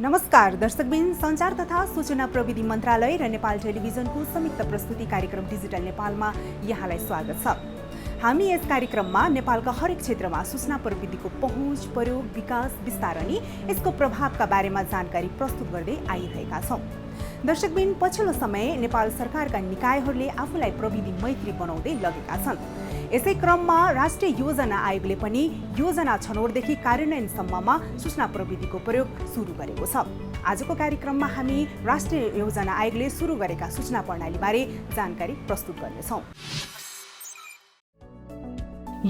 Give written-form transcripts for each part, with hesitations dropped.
नमस्कार दर्शकबिन, सञ्चार तथा सूचना प्रविधि मन्त्रालय र नेपाल टेलिभिजनको संयुक्त प्रस्तुति कार्यक्रम डिजिटल नेपालमा यहाँलाई स्वागत छ। हामी यस कार्यक्रममा नेपालका हरेक क्षेत्रमा सूचना प्रविधिको पहुँच, प्रयोग, विकास, विस्तार अनि यसको प्रभावका बारेमा जानकारी प्रस्तुत गर्दै आइरहेका छौँ। दर्शकबिन, पछिल्लो समय नेपाल सरकारका निकायहरूले आफूलाई प्रविधि मैत्री बनाउँदै लगेका छन्। यसै क्रममा राष्ट्रिय योजना आयोगले पनि योजना छनौटदेखि कार्यान्वयनसम्ममा सूचना प्रविधिको प्रयोग सुरु गरेको छ। आजको कार्यक्रममा हामी राष्ट्रिय योजना आयोगले सुरु गरेका सूचना प्रणालीबारे जानकारी प्रस्तुत गर्नेछौँ।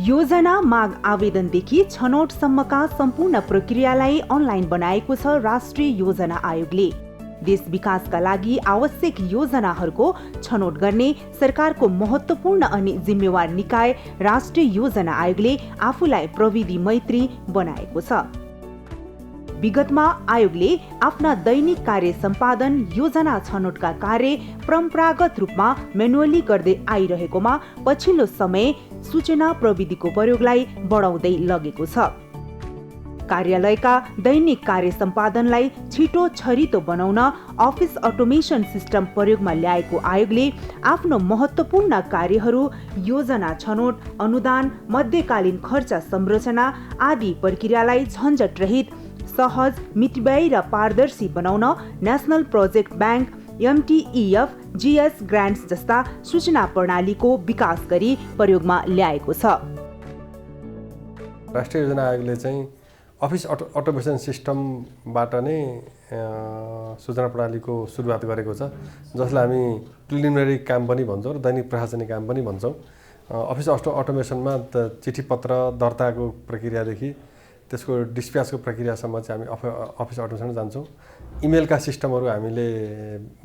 योजना माग आवेदनदेखि छनौटसम्मका सम्पूर्ण प्रक्रियालाई अनलाइन बनाएको छ राष्ट्रिय योजना आयोगले। देश विकासका लागि आवश्यक योजनाहरूको छनौट गर्ने सरकारको महत्त्वपूर्ण अनि जिम्मेवार निकाय राष्ट्रिय योजना आयोगले आफूलाई प्रविधि मैत्री बनाएको छ। विगतमा आयोगले आफ्ना दैनिक कार्य सम्पादन, योजना छनौटका कार्य परम्परागत रूपमा म्यानुअली गर्दै आइरहेकोमा पछिल्लो समय सूचना प्रविधिको प्रयोगलाई बढाउँदै लगेको छ। कार्यालयका दैनिक कार्य सम्पादनलाई छिटो छरितो बनाउन अफिस अटोमेसन सिस्टम प्रयोगमा ल्याएको आयोगले आफ्नो महत्त्वपूर्ण कार्यहरू, योजना छनौट, अनुदान, मध्यकालीन खर्च संरचना आदि प्रक्रियालाई झन्झट रहित, सहज, मितव्ययी र पारदर्शी बनाउन national project bank, MTEF, GS grants जस्ता सूचना प्रणालीको विकास गरी प्रयोगमा ल्याएको छ। राष्ट्रिय योजना आयोगले चाहिँ अफिस अटोमेसन सिस्टमबाट नै सूचना प्रणालीको सुरुवात गरेको छ, जसलाई हामी प्रिलिमिनरी काम पनि भन्छौँ र दैनिक प्रशासनिक काम पनि भन्छौँ। अफिस अटोमेसनमा चिठी पत्र दर्ताको प्रक्रियादेखि त्यसको डिस्प्याचको प्रक्रियासम्म चाहिँ हामी अफिस अटोमेसन जान्छौँ। इमेलका सिस्टमहरू हामीले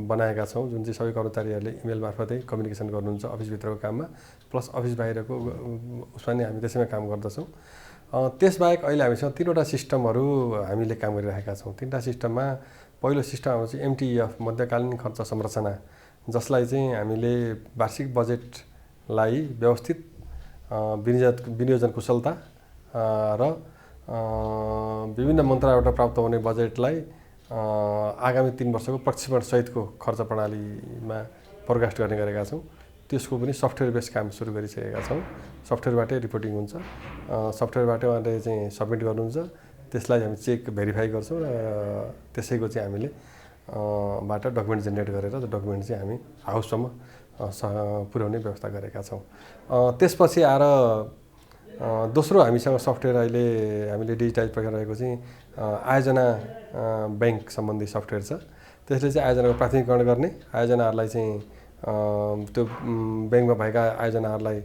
बनाएका छौँ, जुन चाहिँ सबै कर्मचारीहरूले इमेल मार्फतै कम्युनिकेसन गर्नुहुन्छ अफिसभित्रको काममा, प्लस अफिस बाहिरको उसमा नै हामी त्यसैमा काम गर्दछौँ। त्यसबाहेक अहिले हामीसँग 3वटा सिस्टमहरू हामीले काम गरिरहेका छौँ। 3टा सिस्टममा पहिलो सिस्टम हाम्रो चाहिँ MTEF, मध्यकालीन खर्च संरचना, जसलाई चाहिँ हामीले वार्षिक बजेटलाई व्यवस्थित विनियोजन कुशलता र विभिन्न मन्त्रालयबाट प्राप्त हुने बजेटलाई आगामी 3 वर्षको प्रक्षेपण सहितको खर्च प्रणालीमा फोरकास्ट गर्ने गरेका छौँ। त्यसको पनि सफ्टवेयर बेस काम सुरु गरिसकेका छौँ। सफ्टवेयरबाटै रिपोर्टिङ हुन्छ, सफ्टवेयरबाटै उहाँले चाहिँ सब्मिट गर्नुहुन्छ, त्यसलाई हामी चेक भेरिफाई गर्छौँ र त्यसैको चाहिँ हामीले बाट डकुमेन्ट जेनेरेट गरेर त्यो डकुमेन्ट चाहिँ हामी हाउससम्म पुर्याउने व्यवस्था गरेका छौँ। त्यसपछि आएर दोस्रो हामीसँग सफ्टवेयर अहिले हामीले डिजिटाइज गरिरहेको चाहिँ आयोजना ब्याङ्क सम्बन्धी सफ्टवेयर छ। त्यसले चाहिँ आयोजनाको प्राथमिकरण गर्ने, आयोजनाहरूलाई चाहिँ त्यो ब्याङ्कमा भएका आयोजनाहरूलाई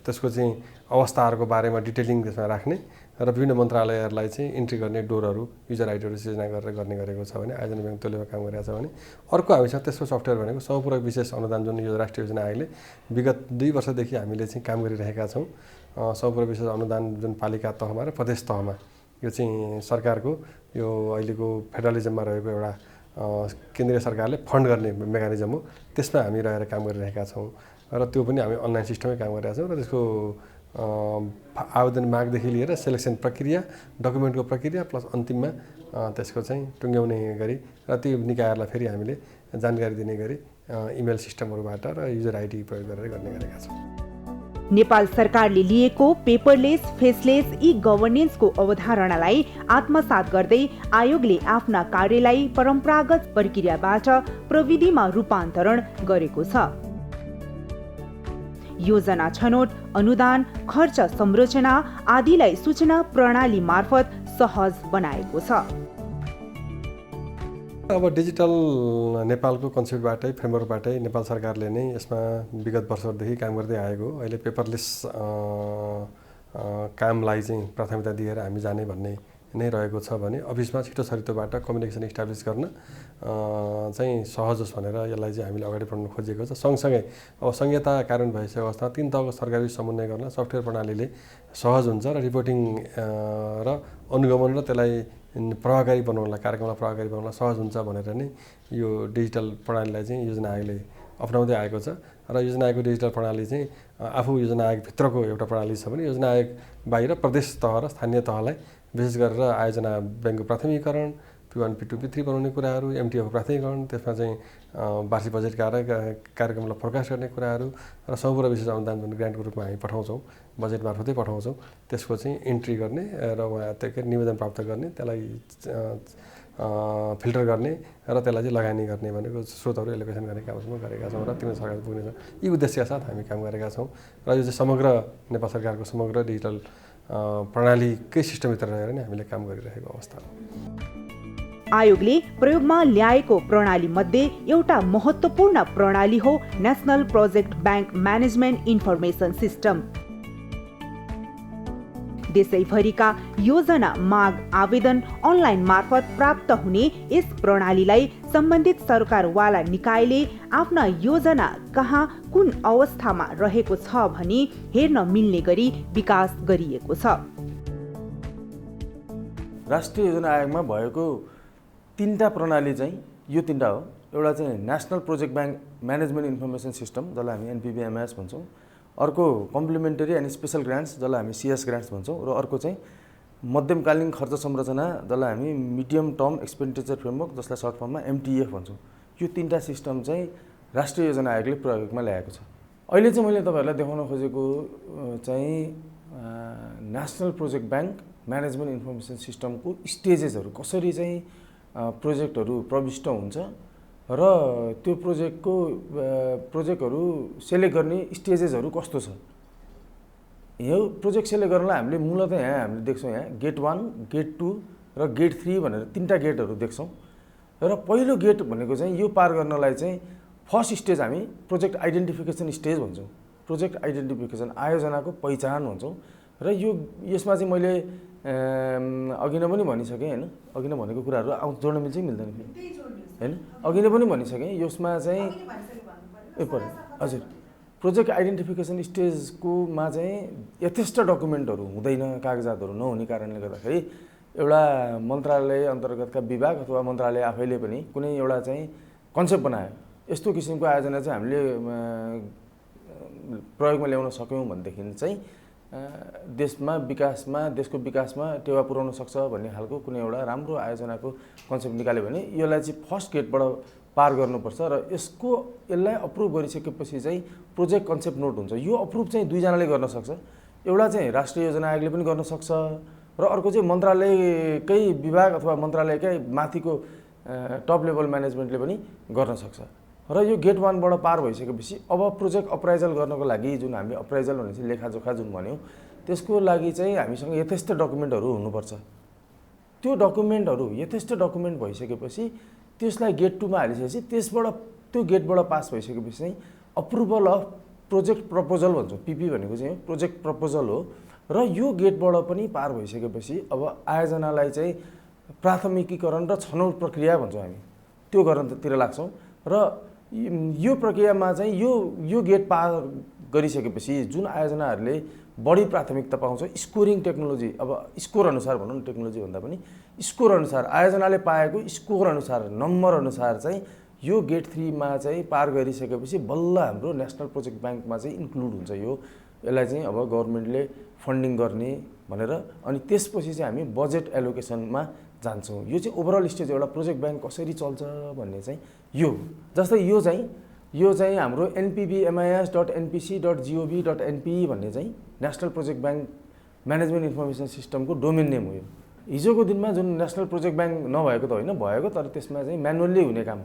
त्यसको चाहिँ अवस्थाहरूको बारेमा डिटेलिङ त्यसमा राख्ने र विभिन्न मन्त्रालयहरूलाई चाहिँ इन्ट्री गर्ने डोरहरू, युजर आइडीहरू सिर्जना गरेर गर्ने गरेको छ भने आयोजना ब्याङ्क त्यो लेभलमा काम गरिरहेको छ भने अर्को हामीसँग त्यसको सफ्टवेयर भनेको सम्पूर्ण विशेष अनुदान, जुन यो राष्ट्रिय योजना आयोगले विगत 2 वर्षदेखि हामीले चाहिँ काम गरिरहेका छौँ। सम्पूर्ण विशेष अनुदान जुन पालिका तहमा र प्रदेश तहमा, यो चाहिँ सरकारको यो अहिलेको फेडरलिजममा रहेको एउटा केन्द्रीय सरकारले फन्ड गर्ने मेकानिजम हो, त्यसमा हामी रहेर काम गरिरहेका छौँ र त्यो पनि हामी अनलाइन सिस्टममै काम गरिरहेका छौँ र त्यसको आवेदन मागदेखि लिएर सेलेक्सन प्रक्रिया, डकुमेन्टको प्रक्रिया प्लस अन्तिममा त्यसको चाहिँ टुङ्ग्याउने गरी र त्यो निकायहरूलाई फेरि हामीले जानकारी दिने गरी इमेल सिस्टमहरूबाट र युजर आइडी प्रयोग गरेर गर्ने गरेका छौँ। नेपाल सरकारले लिएको पेपरलेस, फेसलेस ई गभर्नेन्सको अवधारणालाई आत्मसात गर्दै आयोगले आफ्ना कार्यलाई परम्परागत प्रक्रियाबाट प्रविधिमा रूपान्तरण गरेको छ। योजना छनौट, अनुदान, खर्च संरचना आदिलाई सूचना प्रणाली मार्फत सहज बनाएको छ। अब डिजिटल नेपालको कन्सेप्टबाटै, फ्रेमवर्कबाटै नेपाल सरकारले नै यसमा विगत वर्षहरूदेखि काम गर्दै आएको हो। अहिले पेपरलेस कामलाई चाहिँ प्राथमिकता दिएर हामी जाने भन्ने नै रहेको छ भने अफिसमा छिटो छरितोबाट कम्युनिकेसन इस्टाब्लिस गर्न चाहिँ सहज होस् भनेर यसलाई चाहिँ हामीले अगाडि बढ्न खोजेको छ। सँगसँगै अब संहिता कार्यान्वयन भइसकेको अवस्थामा 3 तहको सरकारी समन्वय गर्न सफ्टवेयर प्रणालीले सहज हुन्छ र रिपोर्टिङ र अनुगमन र त्यसलाई प्रभावकारी बनाउनलाई, कार्यक्रमलाई प्रभावकारी बनाउनलाई सहज हुन्छ भनेर नै यो डिजिटल प्रणालीलाई चाहिँ योजना आयोगले अप्नाउँदै आएको छ र योजना आयोगको डिजिटल प्रणाली चाहिँ आफू योजना आयोगभित्रको एउटा प्रणाली छ भने योजना आयोग बाहिर प्रदेश तह र स्थानीय तहलाई विशेष गरेर आयोजना ब्याङ्कको प्राथमिकीकरण, P1, P2, P3 बनाउने कुराहरू, MTF प्राथमिकीकरण, त्यसमा चाहिँ वार्षिक बजेट कार्यक्रमलाई फोरकास्ट गर्ने कुराहरू र सम्पूर्ण विशेष अनुदान जुन ग्रान्टको रूपमा हामी पठाउँछौँ, बजेट मार्फतै पठाउँछौँ, त्यसको चाहिँ एन्ट्री गर्ने र उहाँ त्यो निवेदन प्राप्त गर्ने, त्यसलाई फिल्टर गर्ने र त्यसलाई चाहिँ लगानी गर्ने भनेको स्रोतहरू एलोकेसन गर्ने कामहरू गरेका छौँ र तिनीहरू सरकार पुग्नेछ। यी उद्देश्यका साथ हामी काम गरेका छौँ र यो चाहिँ समग्र नेपाल सरकारको समग्र डिजिटल प्रणालीकै सिस्टमभित्र रहेर नै हामीले काम गरिरहेको अवस्था हो। आयोगले प्रयोगमा ल्याएको प्रणाली मध्ये एउटा महत्त्वपूर्ण प्रणाली हो national project bank management information system. देशैभरिका योजना माग आवेदन अनलाइन मार्फत प्राप्त हुने यस प्रणालीलाई सम्बन्धित सरकारवाला निकायले आफ्ना योजना कहाँ कुन अवस्थामा रहेको छ भनी हेर्न मिल्ने गरी विकास गरिएको छ। राष्ट्रिय योजना आयोगमा भएको 3टा प्रणाली चाहिँ यो 3टा हो। एउटा चाहिँ national project bank management information system जसलाई हामी NPBMS भन्छौँ, अर्को कम्प्लिमेन्टरी एन्ड स्पेसल ग्रान्ट्स जसलाई हामी CS ग्रान्ट्स भन्छौँ, र अर्को चाहिँ मध्यमकालीन खर्च संरचना जसलाई हामी मिडियम टर्म एक्सपेन्डिचर फ्रेमवर्क जसलाई सर्ट फर्ममा MTF भन्छौँ। यो 3टा सिस्टम चाहिँ राष्ट्रिय योजना आयोगले प्रयोगमा ल्याएको छ। अहिले चाहिँ मैले तपाईँहरूलाई देखाउन खोजेको चाहिँ national project bank management information सिस्टमको स्टेजेसहरू कसरी चाहिँ प्रोजेक्टहरू प्रविष्ट हुन्छ र त्यो प्रोजेक्टहरू सेलेक्ट गर्ने स्टेजेसहरू कस्तो छ। यो प्रोजेक्ट सेलेक्ट गर्नलाई हामीले मूलतः यहाँ हामीले देख्छौँ, यहाँ गेट 1, गेट 2 र गेट 3 भनेर 3टा गेटहरू देख्छौँ। र पहिलो गेट भनेको चाहिँ यो पार गर्नलाई चाहिँ फर्स्ट स्टेज हामी प्रोजेक्ट आइडेन्टिफिकेसन स्टेज भन्छौँ। प्रोजेक्ट आइडेन्टिफिकेसन आयोजनाको पहिचान भन्छौँ। र यसमा चाहिँ मैले अघि नै पनि भनिसकेँ होइन, अघि नै भनेको कुराहरू जोड्न मिल्छ कि मिल्दैन होइन, अघि नै पनि भनिसकेँ। यसमा चाहिँ हजुर प्रोजेक्ट आइडेन्टिफिकेसन स्टेजकोमा चाहिँ यथेष्ट डकुमेन्टहरू हुँदैन, कागजातहरू नहुने कारणले गर्दाखेरि एउटा मन्त्रालय अन्तर्गतका विभाग अथवा मन्त्रालय आफैले पनि कुनै एउटा चाहिँ कन्सेप्ट बनायो, यस्तो किसिमको आयोजना चाहिँ हामीले प्रयोगमा ल्याउन सक्यौँ भनेदेखि चाहिँ देशको विकासमा टेवा पुर्याउन सक्छ भन्ने खालको कुनै एउटा राम्रो आयोजनाको कन्सेप्ट निकाल्यो भने यसलाई चाहिँ फर्स्ट गेटबाट पार गर्नुपर्छ र यसलाई अप्रुभ गरिसकेपछि चाहिँ प्रोजेक्ट कन्सेप्ट नोट हुन्छ। यो अप्रुभ चाहिँ 2 जनाले गर्न सक्छ। एउटा चाहिँ राष्ट्रिय योजना आयोगले पनि गर्न सक्छ र अर्को चाहिँ मन्त्रालयकै विभाग अथवा मन्त्रालयकै माथिको टप लेभल म्यानेजमेन्टले पनि गर्न सक्छ। र यो गेट 1 बाट पार भइसकेपछि अब प्रोजेक्ट अप्राइजल गर्नको लागि जुन हामी अप्राइजल भनेपछि लेखाजोखा जुन भन्यौँ त्यसको लागि चाहिँ हामीसँग यथेष्ट डकुमेन्टहरू हुनुपर्छ। त्यो डकुमेन्टहरू यथेष्ट डकुमेन्ट भइसकेपछि त्यसलाई गेट 2 मा हालिसकेपछि त्यसबाट त्यो गेटबाट पास भइसकेपछि चाहिँ अप्रुभल अफ प्रोजेक्ट प्रपोजल भन्छौँ। PP भनेको चाहिँ प्रोजेक्ट प्रपोजल हो। र यो गेटबाट पनि पार भइसकेपछि अब आयोजनालाई चाहिँ प्राथमिकीकरण र छनौट प्रक्रिया भन्छौँ हामी, त्यो गर्नतिर लाग्छौँ। र यो प्रक्रियामा चाहिँ यो गेट पार गरिसकेपछि जुन आयोजनाहरूले बढी प्राथमिकता पाउँछ स्कोरिङ टेक्नोलोजी, अब स्कोर अनुसार भनौँ न, टेक्नोलोजी भन्दा पनि स्कोर अनुसार आयोजनाले पाएको स्कोर अनुसार नम्बर अनुसार चाहिँ यो गेट 3 मा चाहिँ पार गरिसकेपछि बल्ल हाम्रो नेशनल प्रोजेक्ट ब्याङ्कमा चाहिँ इन्क्लुड हुन्छ। यसलाई चाहिँ अब गभर्मेन्टले फन्डिङ गर्ने भनेर अनि त्यसपछि चाहिँ हामी बजेट एलोकेसनमा जान्छौँ। यो चाहिँ ओभरअल स्टेज एउटा प्रोजेक्ट ब्याङ्क कसरी चल्छ भन्ने चाहिँ यो जस्तै यो चाहिँ हाम्रो npbmis.npc.gov.np भन्ने चाहिँ national project bank management information सिस्टमको डोमेन नेम हो। हिजोको दिनमा जुन नेशनल प्रोजेक्ट ब्याङ्क नभएको त होइन, भएको, तर त्यसमा चाहिँ म्यानुअल्ली हुने काम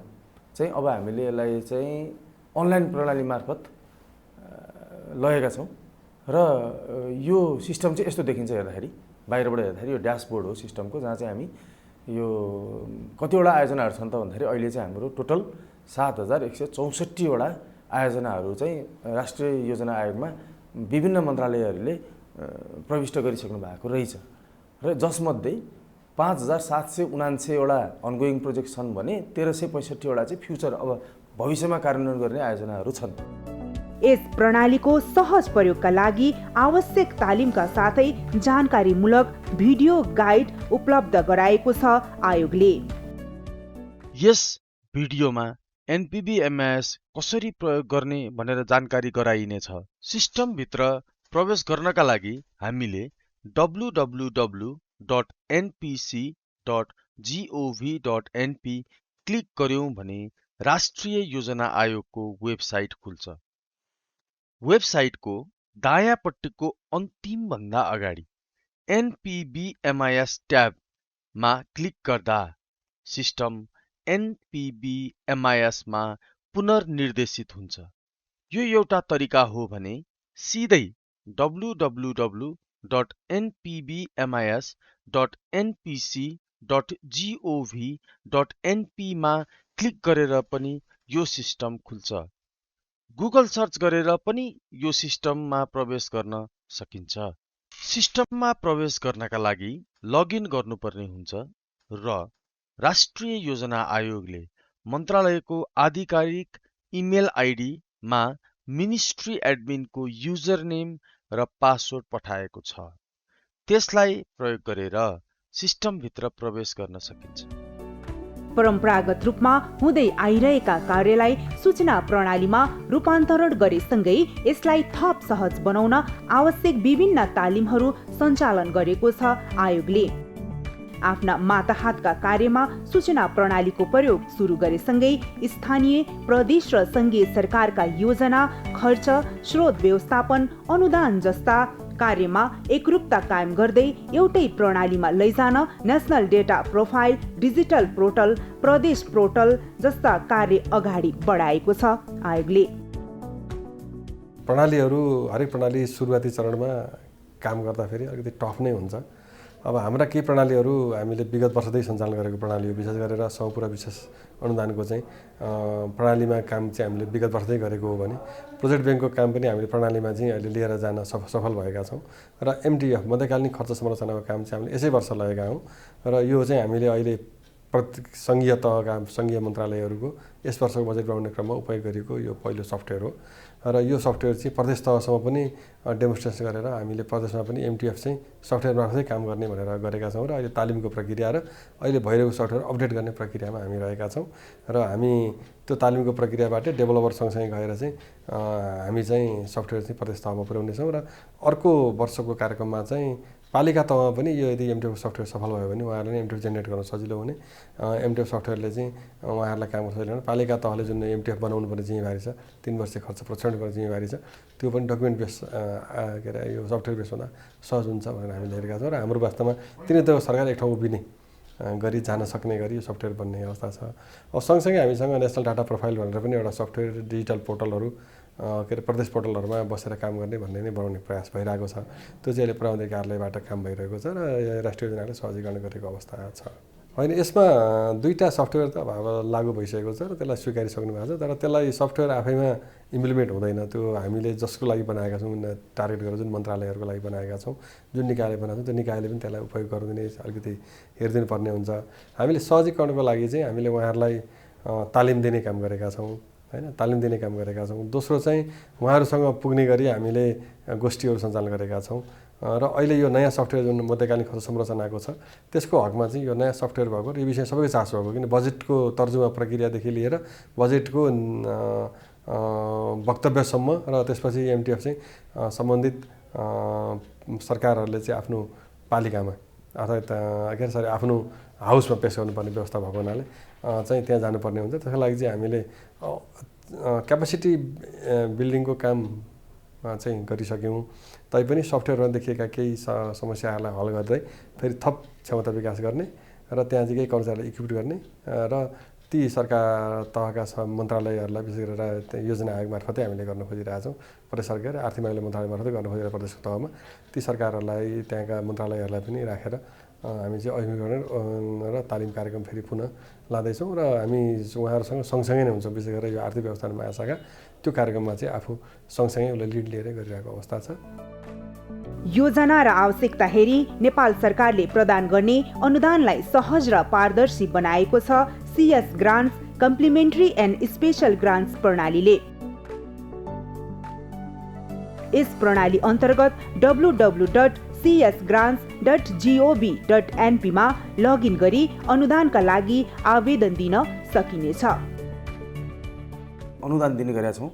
चाहिँ अब हामीले यसलाई चाहिँ अनलाइन प्रणाली मार्फत लगेका छौँ। र यो सिस्टम चाहिँ यस्तो देखिन्छ हेर्दाखेरि, बाहिरबाट हेर्दाखेरि यो ड्यासबोर्ड हो सिस्टमको, जहाँ चाहिँ हामी यो कतिवटा आयोजनाहरू छन् त भन्दाखेरि अहिले चाहिँ हाम्रो टोटल 7164 वटा आयोजनाहरू चाहिँ राष्ट्रिय योजना आयोगमा विभिन्न मन्त्रालयहरूले प्रविष्ट गरिसक्नु भएको रहेछ। र जसमध्ये 5779 वटा अनगोइङ प्रोजेक्ट छन् भने 1365 वटा चाहिँ फ्युचर अब भविष्यमा कार्यान्वयन गर्ने आयोजनाहरू छन्। यस प्रणालीको सहज प्रयोगका लागि आवश्यक तालिमका साथै जानकारीमूलक भिडियो गाइड उपलब्ध गराएको छ आयोगले। यस भिडियोमा NPBMS कसरी प्रयोग गर्ने भनेर जानकारी गराइनेछ। सिस्टमभित्र प्रवेश गर्नका लागि हामीले www.npbms.gov.np www.npc.gov.np क्लिक गर्यौं भने राष्ट्रिय योजना आयोगको वेबसाइट खुल्छ। वेबसाइटको दायाँपट्टिको अन्तिमभन्दा अगाडि NPBMIS ट्याबमा क्लिक गर्दा सिस्टम NPBMIS मा पुनर्निर्देशित हुन्छ। यो एउटा तरिका हो भने सिधै www.npbmis.npc.gov.np मा क्लिक गरेर पनि यो सिस्टम खुल्छ। गुगल सर्च गरेर पनि यो सिस्टममा प्रवेश गर्न सकिन्छ। सिस्टममा प्रवेश गर्नका लागि लगइन गर्नुपर्ने हुन्छ र राष्ट्रिय योजना आयोगले मन्त्रालयको आधिकारिक इमेल आइडी मा मिनिस्ट्री एडमिनको युजर नेम र पासवर्ड पठाएको छ। त्यसलाई प्रयोग गरेर सिस्टमभित्र प्रवेश गर्न सकिन्छ। परम्परागत रूपमा हुँदै आइरहेका कार्यलाई सूचना प्रणालीमा रूपान्तरण गरेसँगै यसलाई थप सहज बनाउन आवश्यक विभिन्न तालिमहरू सञ्चालन गरेको छ आयोगले। आफ्ना माताहातका कार्यमा सूचना प्रणालीको प्रयोग सुरु गरेसँगै स्थानीय, प्रदेश र संघीय सरकारका योजना, खर्च, स्रोत व्यवस्थापन, अनुदान जस्ता कार्यमा एकरूपता कायम गर्दै एउटै प्रणालीमा लैजान national data profile, digital portal, प्रदेश पोर्टल जस्ता कार्य अगाडि बढाएको छ आयोगले। प्रणालीहरू हरेक प्रणाली सुरुवाती चरणमा काम गर्दाखेरि अलिकति टफ नै हुन्छ। अब हाम्रा केही प्रणालीहरू हामीले विगत वर्षदेखि सञ्चालन गरेको प्रणाली हो। विशेष गरेर सम्पूर्ण विशेष अनुदानको चाहिँ प्रणालीमा काम चाहिँ हामीले विगत वर्षदेखि गरेको हो भने प्रोजेक्ट ब्याङ्कको काम पनि हामीले प्रणालीमा चाहिँ अहिले लिएर जान सफल भएका छौँ। र MTF मध्यकालीन खर्च संरचनाको काम चाहिँ हामीले यसै वर्ष लगेका हौँ र यो चाहिँ हामीले अहिले सङ्घीय तहका सङ्घीय मन्त्रालयहरूको यस वर्षको बजेट बनाउने क्रममा उपयोग गरेको यो पहिलो सफ्टवेयर हो र यो सफ्टवेयर चाहिँ प्रदेश तहसम्म पनि डेमोन्स्ट्रेसन गरेर हामीले प्रदेशमा पनि MTF चाहिँ सफ्टवेयर मार्फतै काम गर्ने भनेर गरेका छौँ र अहिले तालिमको प्रक्रिया र अहिले भइरहेको सफ्टवेयर अपडेट गर्ने प्रक्रियामा हामी रहेका छौँ र हामी त्यो तालिमको प्रक्रियाबाट डेभलपर सँगसँगै गएर चाहिँ हामी चाहिँ सफ्टवेयर चाहिँ प्रदेश तहमा पुर्याउनेछौँ र अर्को वर्षको कार्यक्रममा चाहिँ पालिका तहमा पनि यो यदि MTF सफ्टवेयर सफल भयो भने उहाँहरूले MTF जेनेरेट गर्न सजिलो हुने, MTF सफ्टवेयरले चाहिँ उहाँहरूलाई काम गर्न सजिलो हुने, पालिका तहले जुन MTF बनाउनु पर्ने जिम्मेवारी छ, 3 वर्षीय खर्च प्रोत्साहन गर्ने जिम्मेवारी छ, त्यो पनि डकुमेन्ट बेस के अरे यो सफ्टवेयर बेस हुँदा सहज हुन्छ भनेर हामीले हेरेका छौँ र हाम्रो वास्तवमा तिनै त सरकार एक ठाउँ उभिने गरी जान सक्ने गरी यो सफ्टवेयर बन्ने अवस्था छ। अब सँगसँगै हामीसँग नेसनल डाटा प्रोफाइल भनेर पनि एउटा सफ्टवेयर डिजिटल पोर्टलहरू के अरे प्रदेश पोर्टलहरूमा बसेर काम गर्ने भन्ने नै बनाउने प्रयास भइरहेको छ। त्यो चाहिँ अहिले प्रबन्धक कार्यालयबाट काम भइरहेको छ र राष्ट्रिय योजनाले सहजीकरण गरेको अवस्था छ। होइन, यसमा दुईवटा सफ्टवेयर त अब लागू भइसकेको छ र त्यसलाई स्वीकारिसक्नु भएको छ, तर त्यसलाई सफ्टवेयर आफैमा इम्प्लिमेन्ट हुँदैन। त्यो हामीले जसको लागि बनाएका छौँ, टार्गेट गरेर जुन मन्त्रालयहरूको लागि बनाएका छौँ, जुन निकायले बनाएको छौँ, त्यो निकायले पनि त्यसलाई उपयोग गरिदिने अलिकति हेरिदिनु पर्ने हुन्छ। हामीले सहजीकरणको लागि चाहिँ हामीले उहाँहरूलाई तालिम दिने काम गरेका छौँ, हैन, तालिम दिने काम गरेका छौँ। दोस्रो चाहिँ उहाँहरूसँग पुग्ने गरी हामीले गोष्ठीहरू सञ्चालन गरेका छौँ र अहिले यो नयाँ सफ्टवेयर जुन मध्यकालीन खर्च संरचनाको छ त्यसको हकमा चाहिँ यो नयाँ सफ्टवेयर भएको यो विषय सबैको चासो भएको, किन बजेटको तर्जुमा प्रक्रियादेखि लिएर बजेटको वक्तव्यसम्म र त्यसपछि MTF चाहिँ सम्बन्धित सरकारहरूले चाहिँ आफ्नो पालिकामा अर्थात् के अरे आफ्नो हाउसमा पेस गर्नुपर्ने व्यवस्था भएको हुनाले चाहिँ त्यहाँ जानुपर्ने हुन्छ। त्यसको लागि चाहिँ हामीले क्यापासिटी बिल्डिङको काम चाहिँ गरिसक्यौँ। तैपनि सफ्टवेयरमा देखिएका केही समस्याहरूलाई हल गर्दै फेरि थप क्षमता विकास गर्ने र त्यहाँ चाहिँ केही कर्मचारीलाई इक्विप गर्ने र ती सरकार तहका मन्त्रालयहरूलाई विशेष गरेर योजना आयोग मार्फतै हामीले गर्न खोजिरहेछौँ। प्रदेश सरकार आर्थिक मामिला मन्त्रालय मार्फतै गर्न खोजिरहेको प्रदेशको तहमा ती सरकारहरूलाई त्यहाँका मन्त्रालयहरूलाई पनि राखेर हामी चाहिँ अभिमुखीकरण र तालिम कार्यक्रम फेरि पुनः लाँदैछौँ र हामी उहाँहरूसँग सँगसँगै नै हुन्छौँ। विशेष गरेर यो आर्थिक व्यवस्था महाशाखा त्यो कार्यक्रममा चाहिँ आफू सँगसँगै उसले लिड लिएर गरिरहेको अवस्था छ। योजना र आवश्यकता हेरी नेपाल सरकारले प्रदान गर्ने अनुदानलाई सहज र पारदर्शी बनाएको छ CS grants, complementary and special grants प्रणालीले। यस प्रणाली अन्तर्गत www.csgrants.gov.np मा लगइन गरी अनुदानका लागि आवेदन दिन सकिनेछ। अनुदान दिने गरेका छौँ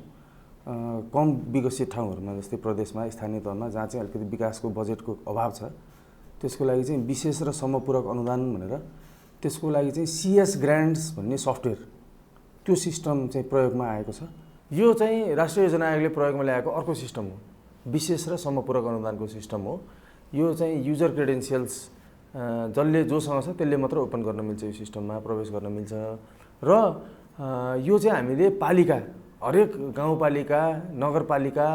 कम विकसित ठाउँहरूमा, जस्तै प्रदेशमा, स्थानीय तहमा, जहाँ चाहिँ अलिकति विकासको बजेटको अभाव छ, त्यसको लागि चाहिँ विशेष र समपूरक अनुदान भनेर त्यसको लागि चाहिँ CS ग्रान्ट्स भन्ने सफ्टवेयर त्यो सिस्टम चाहिँ प्रयोगमा आएको छ। यो चाहिँ राष्ट्रिय योजना आयोगले प्रयोगमा ल्याएको अर्को सिस्टम हो, विशेष र समपूरक अनुदानको सिस्टम हो। यो चाहिँ युजर क्रेडेन्सियल्स जसले जोसँग छ त्यसले मात्र ओपन गर्न मिल्छ, यो सिस्टममा प्रवेश गर्न मिल्छ। र यो चाहिँ हामीले पालिका, हरेक गाउँपालिका, नगरपालिका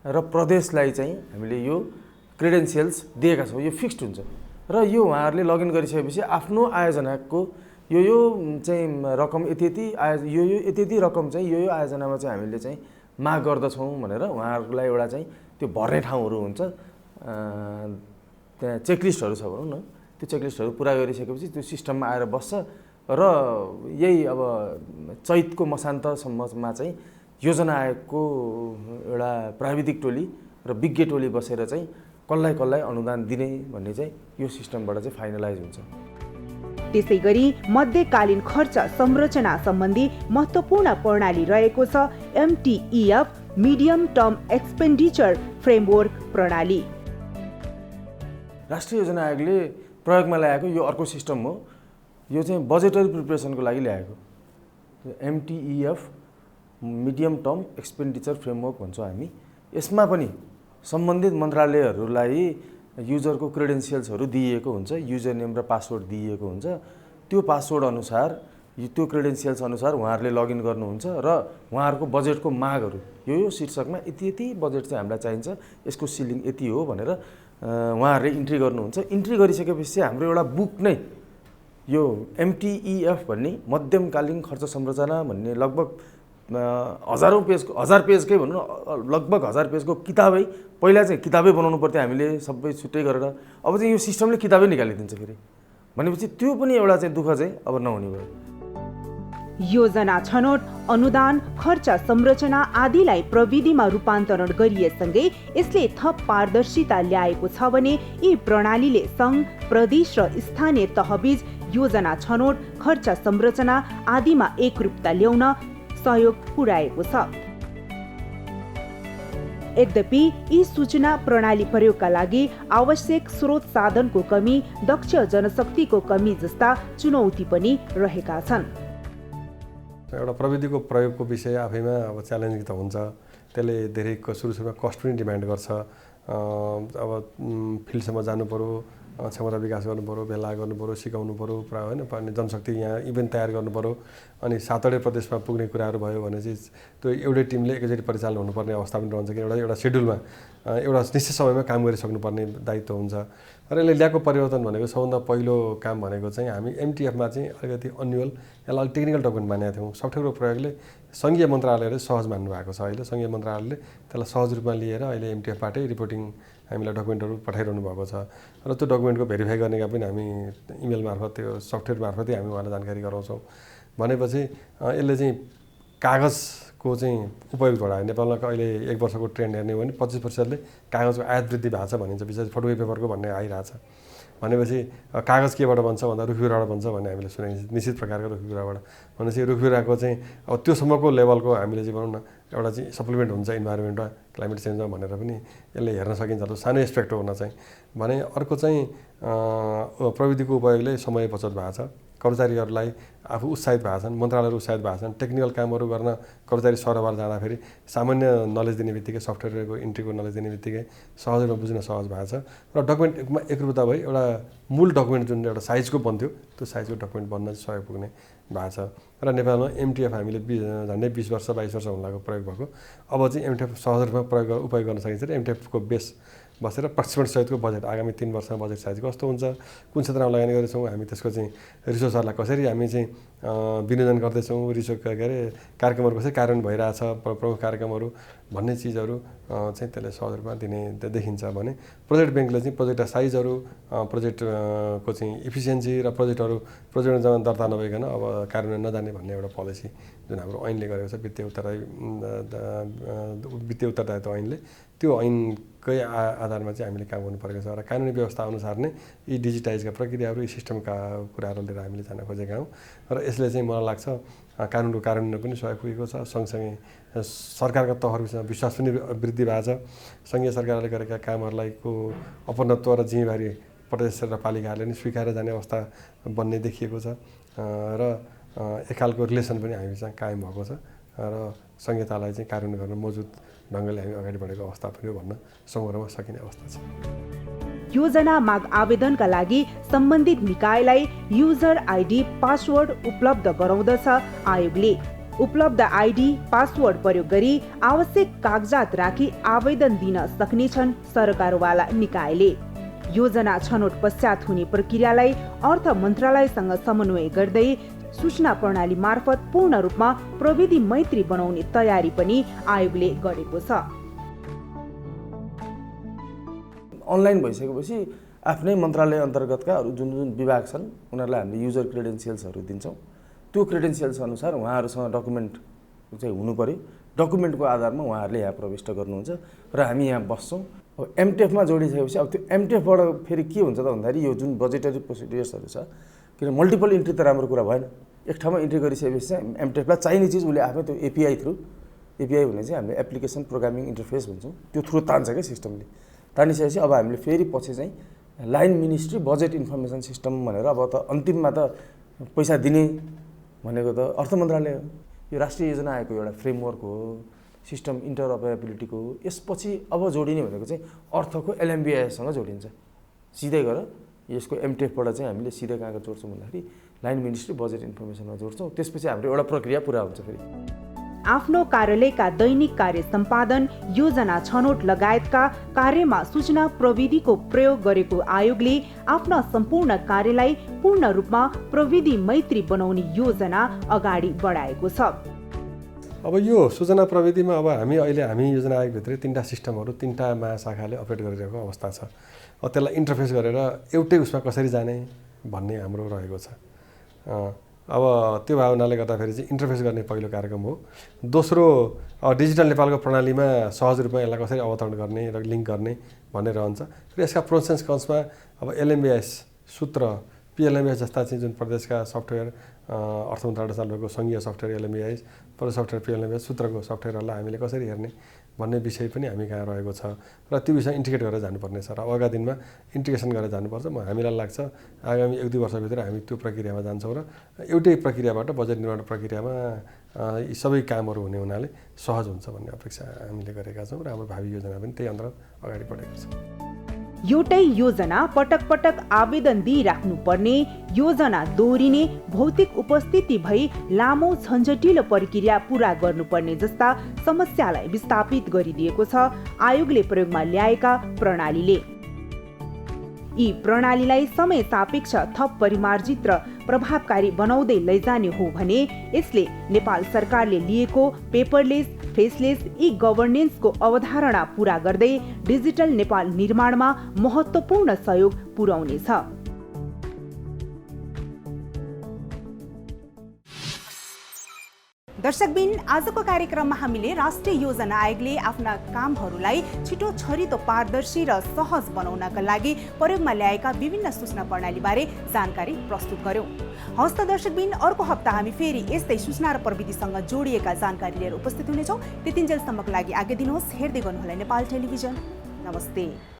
र प्रदेशलाई चाहिँ हामीले यो क्रेडेन्सियल्स दिएका छौँ। यो फिक्स्ड हुन्छ र यो उहाँहरूले लगइन गरिसकेपछि आफ्नो आयोजनाको यो चाहिँ रकम यति यो यति रकम चाहिँ यो आयोजनामा चाहिँ हामीले चाहिँ माग गर्दछौँ भनेर उहाँहरूलाई एउटा चाहिँ त्यो भर्ने ठाउँहरू हुन्छ, त्यहाँ चेकलिस्टहरू छ भनौँ न। त्यो चेकलिस्टहरू पुरा गरिसकेपछि त्यो सिस्टममा आएर बस्छ र यही अब चैतको मसान्तसम्ममा चाहिँ योजना आयोगको एउटा प्राविधिक टोली र विज्ञ टोली बसेर चाहिँ कसलाई अनुदान दिने भन्ने चाहिँ यो सिस्टमबाट चाहिँ फाइनलाइज हुन्छ। त्यसैगरी मध्यकालीन खर्च संरचना सम्बन्धी महत्त्वपूर्ण प्रणाली रहेको छ MTEF medium term expenditure framework प्रणाली। राष्ट्रिय योजना आयोगले प्रयोगमा ल्याएको यो अर्को सिस्टम हो। यो चाहिँ बजेटरी प्रिपरेसनको लागि ल्याएको MTEF medium term expenditure framework भन्छौँ हामी। यसमा पनि सम्बन्धित मन्त्रालयहरूलाई युजरको क्रेडेन्सियल्सहरू दिइएको हुन्छ, युजर नेम र पासवर्ड दिइएको हुन्छ। त्यो पासवर्ड अनुसार त्यो क्रेडेन्सियल्स अनुसार उहाँहरूले लगइन गर्नुहुन्छ र उहाँहरूको बजेटको मागहरू यो शीर्षकमा यति बजेट चाहिँ हामीलाई चाहिन्छ, यसको सिलिङ यति हो भनेर उहाँहरूले इन्ट्री गर्नुहुन्छ। इन्ट्री गरिसकेपछि हाम्रो एउटा बुक नै यो MTEF भन्ने मध्यमकालीन खर्च संरचना भन्ने लगभग 1000 पेजकै भनौँ न, लगभग 1000 पेजको किताबै, पहिला चाहिँ किताबै बनाउनु पर्थ्यो हामीले सबै छुट्टै गरेर, अब चाहिँ यो सिस्टमले किताबै निकालिदिन्छ फेरि भनेपछि त्यो पनि एउटा चाहिँ दुःख चाहिँ अब नहुने भयो। योजना छनौट, अनुदान, खर्च संरचना आदिलाई प्रविधिमा रूपान्तरण गरिएसँगै यसले थप पारदर्शिता ल्याएको छ भने यी प्रणालीले सङ्घ, प्रदेश र स्थानीय तहबीच योजना छनौट, खर्च संरचना आदिमा एकरूपता ल्याउन सहयोग पुर्याएको छ। यद्यपि यी सूचना प्रणाली प्रयोगका लागि आवश्यक स्रोत साधनको कमी, दक्ष जनशक्तिको कमी जस्ता चुनौती पनि रहेका छन्। एउटा प्रविधिको प्रयोगको विषय आफैमा अब च्यालेन्जिङ त हुन्छ, त्यसले धेरै सुरुमा कस्ट पनि डिमान्ड गर्छ। अब फिल्डसम्म जानु पर्यो, क्षमता विकास गर्नु पर्यो, भेला गर्नु पर्यो, सिकाउनु पर्यो पुरा होइन, अनि जनशक्ति यहाँ इभेन्ट तयार गर्नु पर्यो। अनि 7वटै प्रदेशमा पुग्ने कुराहरू भयो भने चाहिँ त्यो एउटै टिमले एकैचोटि परिचालन हुनुपर्ने अवस्था पनि रहन्छ कि एउटा सेड्युलमा एउटा निश्चित समयमा काम गरिसक्नुपर्ने दायित्व हुन्छ। र यसले ल्याएको परिवर्तन भनेको सबभन्दा पहिलो काम भनेको चाहिँ हामी MTEFमा चाहिँ अलिकति अन्युअल यसलाई अलिक टेक्निकल डकुमेन्ट मानेका थियौँ। सफ्टवेयरको प्रयोगले सङ्घीय मन्त्रालयले सहज मान्नु भएको छ। अहिले सङ्घीय मन्त्रालयले त्यसलाई सहज रूपमा लिएर अहिले MTEFबाटै रिपोर्टिङ हामीलाई डकुमेन्टहरू पठाइरहनु भएको छ र त्यो डकुमेन्टको भेरिफाई गर्ने काम पनि हामी इमेल मार्फत, त्यो सफ्टवेयर मार्फतै हामी उहाँलाई जानकारी गराउँछौँ। भनेपछि यसले चाहिँ कागजको चाहिँ उपयोग बढायो। नेपालमा अहिले 1 वर्षको ट्रेन्ड हेर्ने हो भने 25%ले कागजको आयात वृद्धि भएको छ भनिन्छ, विशेष फोटोकपी पेपरको भन्ने आइरहेछ। भनेपछि कागज केबाट बन्छ भन्दा रुखबिरुवाबाट बन्छ भन्ने हामीले सुने, निश्चित प्रकारको रुखबिरुवाबाट। भनेपछि रुखबिरुवाको चाहिँ अब त्योसम्मको लेभलको हामीले चाहिँ भनौँ न एउटा चाहिँ सप्लिमेन्ट हुन्छ इन्भाइरोमेन्टमा, क्लाइमेट चेन्जमा भनेर पनि यसले हेर्न सकिन्छ। त्यो सानो एस्पेक्ट हो हुन चाहिँ। भने अर्को चाहिँ प्रविधिको उपयोगले समय बचत भएको छ, कर्मचारीहरूलाई आफू उत्साहित भएको छन्, मन्त्रालयहरू उत्साहित भएको छन्। टेक्निकल कामहरू गर्न कर्मचारी सरबार जाँदाखेरि सामान्य नलेज दिने बित्तिकै, सफ्टवेयरको इन्ट्रीको नलेज दिने बित्तिकै सहज रूपमा बुझ्न सहज भएको छ। र डकुमेन्टमा एकरूपता भई एउटा मूल डकुमेन्ट जुन एउटा साइजको बन्थ्यो त्यो साइजको डकुमेन्ट बन्न सहयोग पुग्ने भएको छ। र नेपालमा MTEF हामीले झन्डै 20 वर्ष 22 वर्ष हुन लाग्यो प्रयोग भएको। अब चाहिँ MTEF सहज रूपमा उपयोग गर्न सकिन्छ र MTEFको बेस बसेर प्रक्षेपण सहितको बजेट आगामी 3 वर्षमा बजेट साइज कस्तो हुन्छ, कुन क्षेत्रमा लगानी गर्दैछौँ, हामी त्यसको चाहिँ रिसोर्सहरूलाई कसरी हामी चाहिँ विनियोजन गर्दैछौँ, कार्यक्रमहरू कसरी कार्यान्वयन भइरहेछ, प्रमुख कार्यक्रमहरू भन्ने चिजहरू चाहिँ त्यसले सहज रूपमा दिने देखिन्छ। भने प्रोजेक्ट ब्याङ्कले चाहिँ प्रोजेक्ट साइजहरू, प्रोजेक्टको चाहिँ इफिसियन्सी र प्रोजेक्ट दर्ता नभइकन अब कार्यान्वयन नजाने भन्ने एउटा पोलिसी जुन हाम्रो ऐनले गरेको छ, वित्तीय उत्तरदायित्व ऐनले, त्यो ऐनकै आधारमा चाहिँ हामीले काम गर्नु परेको छ। र कानुनी व्यवस्था अनुसार नै यी डिजिटाइजका प्रक्रियाहरू, यी सिस्टमका कुराहरू लिएर हामीले जान खोजेका हौँ। र यसले चाहिँ मलाई लाग्छ कानुनको कार्यान्वयन पनि सहयोग पुगेको छ, सँगसँगै सरकारका तहहरूसँग विश्वास पनि वृद्धि भएको छ। सङ्घीय सरकारले गरेका कामहरूलाई को अपनत्व र जिम्मेवारी प्रदेश र पालिकाहरूले नि स्वीकारेर जाने अवस्था बन्ने देखिएको छ र एक खालको रिलेसन पनि हामीसँग कायम भएको छ र संहितालाई चाहिँ कार्यान्वयन गर्न मौजुद ढङ्गले हामी अगाडि बढेको अवस्था पनि हो भन्न सङ्ग्रहमा सकिने अवस्था छ। योजना माग आवेदनका लागि सम्बन्धित निकायलाई युजर आइडी पासवर्ड उपलब्ध गराउँदछ आयोगले। उपलब्ध आइडी पासवर्ड प्रयोग गरी आवश्यक कागजात राखी आवेदन दिन सक्नेछन् सरकारवाला निकायले। योजना छनौट पश्चात हुने प्रक्रियालाई अर्थ मन्त्रालयसँग समन्वय गर्दै सूचना प्रणाली मार्फत पूर्ण रूपमा प्रविधि मैत्री बनाउने तयारी पनि आयोगले गरेको छ। अनलाइन भइसकेपछि आफ्नै मन्त्रालय अन्तर्गतका अरू जुन जुन विभाग छन् उनीहरूलाई हामीले युजर क्रेडेन्सियल्सहरू दिन्छौँ। त्यो क्रेडेन्सियल्स अनुसार उहाँहरूसँग डकुमेन्ट चाहिँ हुनु पर्यो। डकुमेन्टको आधारमा उहाँहरूले यहाँ प्रविष्ट गर्नुहुन्छ र हामी यहाँ बस्छौँ। अब एमटेफमा जोडिसकेपछि अब त्यो एमटेफबाट फेरि के हुन्छ त भन्दाखेरि यो जुन बजेटरी प्रोसिडियर्सहरू छ, किन मल्टिपल इन्ट्री त राम्रो कुरा भएन। एक ठाउँमा इन्ट्री गरिसकेपछि चाहिँ एमटेफलाई चाहिने चिज उसले आफै त्यो एपिआई थ्रु, एपिआई भने चाहिँ हामीले एप्लिकेसन प्रोग्रामिङ इन्टरफेस भन्छौँ, त्यो थ्रु तान्छ क्या सिस्टमले। तानिसकेपछि अब हामीले फेरि पछि चाहिँ line ministry budget information system भनेर अब त अन्तिममा त पैसा दिने भनेको त अर्थ मन्त्रालय हो। यो राष्ट्रिय योजना आएको एउटा फ्रेमवर्क हो, सिस्टम इन्टरअपरेबिलिटीको हो। यसपछि अब जोडिने भनेको चाहिँ अर्थको एलएमबिआईसँग जोडिन्छ। सिधै गएर यसको एमटेफबाट चाहिँ हामीले सिधै कहाँ जोड्छौँ भन्दाखेरि लाइन मिनिस्ट्री बजेट इन्फर्मेसनमा जोड्छौँ। त्यसपछि हाम्रो एउटा प्रक्रिया पुरा हुन्छ। फेरि आफ्नो कार्यालयका दैनिक कार्य सम्पादन, योजना छनौट लगायतका कार्यमा सूचना प्रविधिको प्रयोग गरेको आयोगले आफ्ना सम्पूर्ण कार्यलाई पूर्ण रूपमा प्रविधि मैत्री बनाउने योजना अगाडि बढाएको छ। अब यो सूचना प्रविधिमा अब हामी योजना आयोगभित्रै 3टा सिस्टमहरू 3टा महाशाखाले अपरेट गरिरहेको अवस्था छ। अब त्यसलाई इन्टरफेस गरेर एउटै उसमा कसरी जाने भन्ने हाम्रो रहेको छ। अब त्यो भावनाले गर्दाखेरि चाहिँ इन्टरफेस गर्ने पहिलो कार्यक्रम हो। दोस्रो डिजिटल नेपालको प्रणालीमा सहज रूपमा यसलाई कसरी अवतरण गर्ने र लिङ्क गर्ने भन्ने रहन्छ। र यसका प्रोस एन्ड कन्समा अब एलएमबिएस सूत्र, पिएलएमबिएस जस्ता चाहिँ जुन प्रदेशका सफ्टवेयर अर्थ मन्त्रालयबाट चालु भएको सङ्घीय सफ्टवेयर एलएमबिएस, प्रदेश सफ्टवेयर पिएलएमबिएस सूत्रको सफ्टवेयरहरूलाई हामीले कसरी हेर्ने भन्ने विषय पनि हामी कहाँ रहेको छ र त्यो विषय इन्टिग्रेट गरेर जानुपर्ने छ र अगाडि दिनमा इन्टिग्रेसन गरेर जानुपर्छ। हामीलाई लाग्छ आगामी 1-2 वर्षभित्र हामी त्यो प्रक्रियामा जान्छौँ र एउटै प्रक्रियाबाट बजेट निर्माण प्रक्रियामा यी सबै कामहरू हुने हुनाले सहज हुन्छ भन्ने अपेक्षा हामीले गरेका छौँ र हाम्रो भावी योजना पनि त्यही अन्तर्गत अगाडि बढेको छ। एउटै योजना पटक पटक आवेदन दिइराख्नुपर्ने, योजना दोहोरिने, भौतिक उपस्थिति भई लामो झन्झटिलो प्रक्रिया पूरा गर्नुपर्ने जस्ता समस्यालाई विस्थापित गरिदिएको छ आयोगले प्रयोगमा ल्याएका प्रणालीले। यी प्रणालीलाई समय सापेक्ष थप परिमार्जित र प्रभावकारी बनाउँदै लैजाने हो भने यसले नेपाल सरकारले लिएको पेपरलेस, फेसलेस ई गभर्नेन्सको अवधारणा पूरा गर्दै डिजिटल नेपाल निर्माणमा महत्त्वपूर्ण सहयोग पुर्याउनेछ। दर्शकबिन, आजको कार्यक्रममा हामीले राष्ट्रिय योजना आयोगले आफ्ना कामहरूलाई छिटो, छरितो, पारदर्शी र सहज बनाउनका लागि प्रयोगमा ल्याएका विभिन्न सूचना प्रणालीबारे जानकारी प्रस्तुत गर्यौं। हस्त दर्शकबिन, अर्को हप्ता हामी फेरि यस्तै सूचना र प्रविधिसँग जोडिएका जानकारी लिएर उपस्थित हुनेछौँ। त्यतिन्जेलसम्मको लागि आज्ञा दिनुहोस्। हेर्दै गर्नुहोला नेपाल टेलिभिजन। नमस्ते।